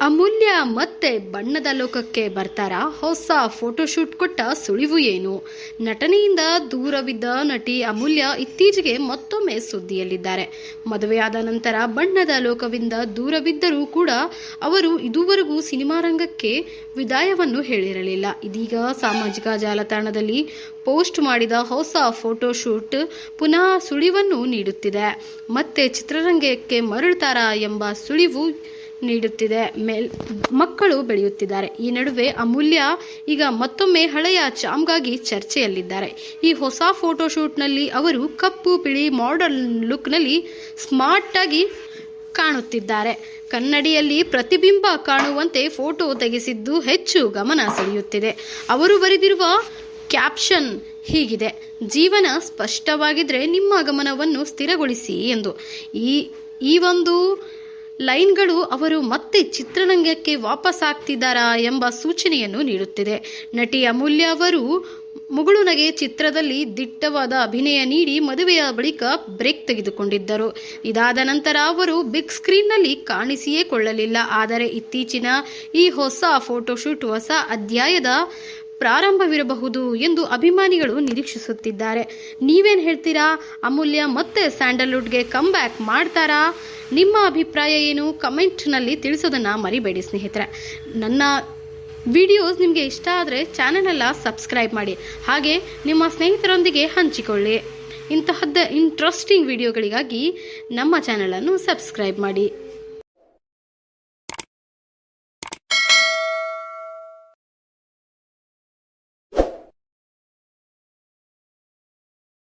ಅಮೂಲ್ಯ ಮತ್ತೆ ಬಣ್ಣದ ಲೋಕಕ್ಕೆ ಬರ್ತಾರಾ? ಹೊಸ ಫೋಟೋಶೂಟ್ ಕೊಟ್ಟ ಸುಳಿವು ಏನು? ನಟನೆಯಿಂದ ದೂರವಿದ್ದ ನಟಿ ಅಮೂಲ್ಯ ಇತ್ತೀಚೆಗೆ ಮತ್ತೊಮ್ಮೆ ಸುದ್ದಿಯಲ್ಲಿದ್ದಾರೆ. ಮದುವೆಯಾದ ನಂತರ ಬಣ್ಣದ ಲೋಕದಿಂದ ದೂರವಿದ್ದರೂ ಕೂಡ ಅವರು ಇದುವರೆಗೂ ಸಿನಿಮಾ ರಂಗಕ್ಕೆ ವಿದಾಯವನ್ನು ಹೇಳಿರಲಿಲ್ಲ. ಇದೀಗ ಸಾಮಾಜಿಕ ಜಾಲತಾಣದಲ್ಲಿ ಪೋಸ್ಟ್ ಮಾಡಿದ ಹೊಸ ಫೋಟೋಶೂಟ್ ಪುನಃ ಸುಳಿವನ್ನು ನೀಡುತ್ತಿದೆ. ಮತ್ತೆ ಚಿತ್ರರಂಗಕ್ಕೆ ಮರಳುತ್ತಾರಾ ಎಂಬ ಸುಳಿವು ನೀಡುತ್ತಿದೆ. ಮಕ್ಕಳು ಬೆಳೆಯುತ್ತಿದ್ದಾರೆ. ಈ ನಡುವೆ ಅಮೂಲ್ಯ ಈಗ ಮತ್ತೊಮ್ಮೆ ಹಳೆಯ ಚಾಮ್ಗಾಗಿ ಚರ್ಚೆಯಲ್ಲಿದ್ದಾರೆ. ಈ ಹೊಸ ಫೋಟೋಶೂಟ್ನಲ್ಲಿ ಅವರು ಕಪ್ಪು ಬಿಳಿ ಮಾಡರ್ನ್ ಲುಕ್ನಲ್ಲಿ ಸ್ಮಾರ್ಟ್ ಆಗಿ ಕಾಣುತ್ತಿದ್ದಾರೆ. ಕನ್ನಡಿಯಲ್ಲಿ ಪ್ರತಿಬಿಂಬ ಕಾಣುವಂತೆ ಫೋಟೋ ತೆಗೆಸಿದ್ದು ಹೆಚ್ಚು ಗಮನ ಸೆಳೆಯುತ್ತಿದೆ. ಅವರು ಬರೆದಿರುವ ಕ್ಯಾಪ್ಷನ್ ಹೀಗಿದೆ: ಜೀವನ ಸ್ಪಷ್ಟವಾಗಿದ್ರೆ ನಿಮ್ಮ ಗಮನವನ್ನು ಸ್ಥಿರಗೊಳಿಸಿ ಎಂದು. ಈ ಒಂದು ಲೈನ್ಗಳು ಅವರು ಮತ್ತೆ ಚಿತ್ರರಂಗಕ್ಕೆ ವಾಪಸ್ ಆಗ್ತಿದ್ದಾರಾ ಎಂಬ ಸೂಚನೆಯನ್ನು ನೀಡುತ್ತಿದೆ. ನಟಿ ಅಮೂಲ್ಯ ಅವರು ಮುಗುಳುನಗೆ ಚಿತ್ರದಲ್ಲಿ ದಿಟ್ಟವಾದ ಅಭಿನಯ ನೀಡಿ ಮದುವೆಯ ಬಳಿಕ ಬ್ರೇಕ್ ತೆಗೆದುಕೊಂಡಿದ್ದರು. ಇದಾದ ನಂತರ ಅವರು ಬಿಗ್ ಸ್ಕ್ರೀನ್ನಲ್ಲಿ ಕಾಣಿಸಿಯೇ ಕೊಳ್ಳಲಿಲ್ಲ. ಆದರೆ ಇತ್ತೀಚಿನ ಈ ಹೊಸ ಫೋಟೋಶೂಟ್ ಹೊಸ ಅಧ್ಯಾಯದ ಪ್ರಾರಂಭವಿರಬಹುದು ಎಂದು ಅಭಿಮಾನಿಗಳು ನಿರೀಕ್ಷಿಸುತ್ತಿದ್ದಾರೆ. ನೀವೇನು ಹೇಳ್ತೀರಾ? ಅಮೂಲ್ಯ ಮತ್ತೆ ಸ್ಯಾಂಡಲ್ವುಡ್ಗೆ ಕಮ್ ಬ್ಯಾಕ್ ಮಾಡ್ತಾರಾ? ನಿಮ್ಮ ಅಭಿಪ್ರಾಯ ಏನು? ಕಮೆಂಟ್ನಲ್ಲಿ ತಿಳಿಸೋದನ್ನು ಮರಿಬೇಡಿ ಸ್ನೇಹಿತರೆ. ನನ್ನ ವಿಡಿಯೋಸ್ ನಿಮಗೆ ಇಷ್ಟ ಆದರೆ ಚಾನಲನ್ನು ಸಬ್ಸ್ಕ್ರೈಬ್ ಮಾಡಿ, ಹಾಗೆ ನಿಮ್ಮ ಸ್ನೇಹಿತರೊಂದಿಗೆ ಹಂಚಿಕೊಳ್ಳಿ. ಇಂತಹದ್ದ ಇಂಟ್ರೆಸ್ಟಿಂಗ್ ವಿಡಿಯೋಗಳಿಗಾಗಿ ನಮ್ಮ ಚಾನಲನ್ನು ಸಬ್ಸ್ಕ್ರೈಬ್ ಮಾಡಿ.